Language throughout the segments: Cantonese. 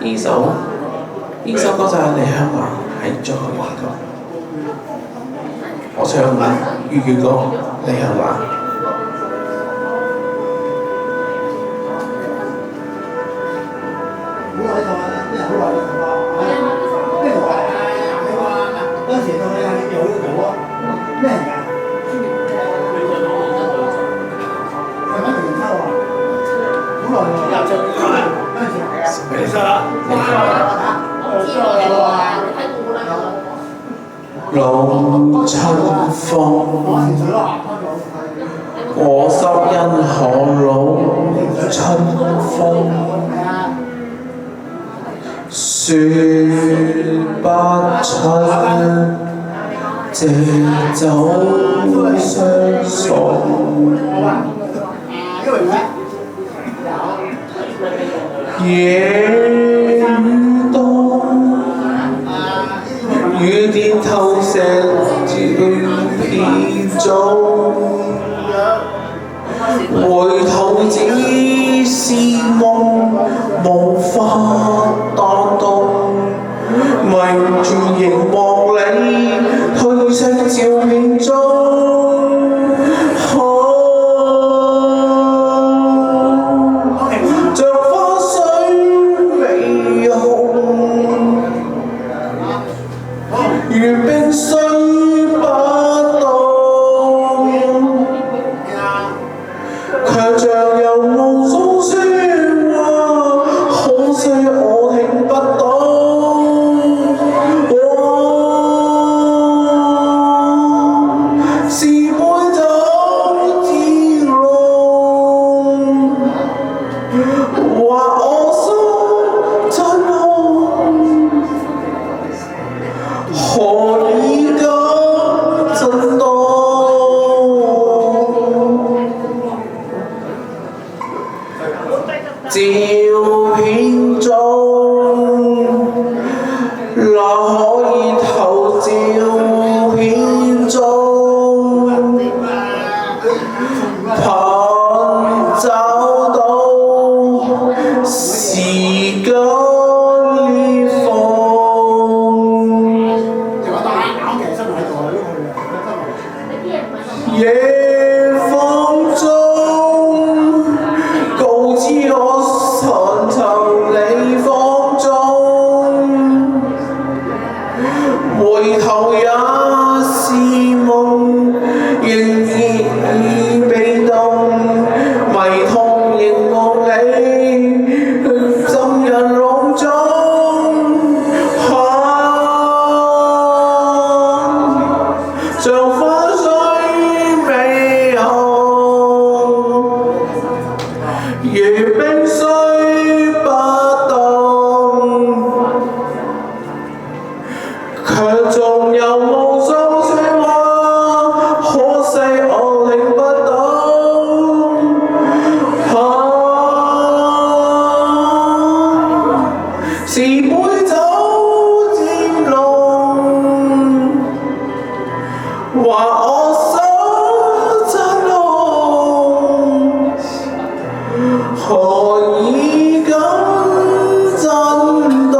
呢首歌就係李香華喺最後一個，我唱粵語歌，李香華。老春風，我濕因可老春風，説不出借酒相送。夜雨多，雨點透射片中，回頭只是夢，無法當動，迷住凝望你褪色照片中。照片中，那可以投照片中，憑找到時間裂縫。夜風中告知我尋尋你芳蹤，回頭也是夢，仍然被動，迷痛凝望你，浸人籠中，像花水美紅，如冰雖不凍，卻仲有無數説話，可惜我領不懂。是杯酒漸濃，話我手真紅，何以咁震動？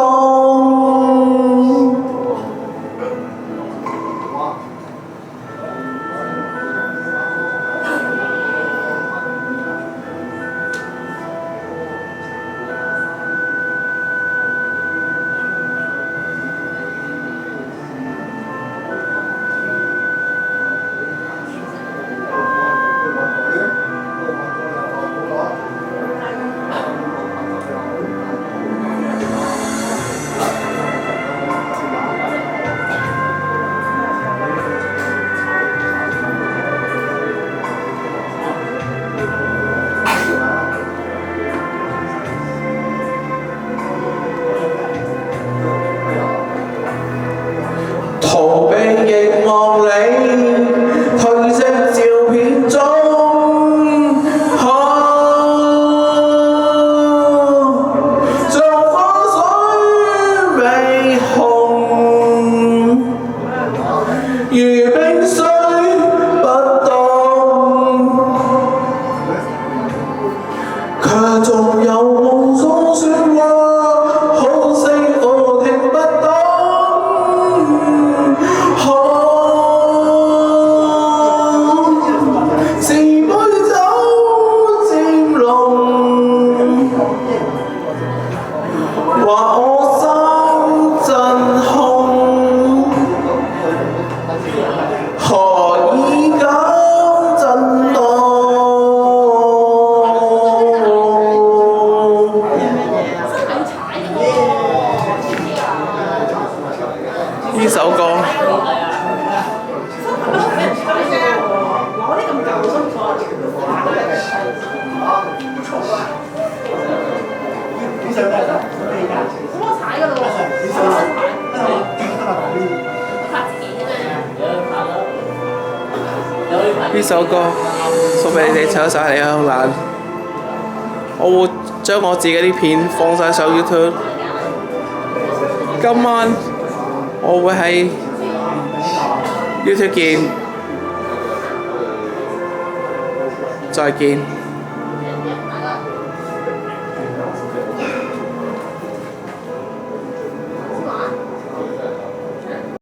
話我心真空，何以減震動？呢首歌。呢首歌送俾你哋唱晒嚟香蘭，我會將我自己啲片放晒上 YouTube。今晚我會喺 YouTube 見，再見。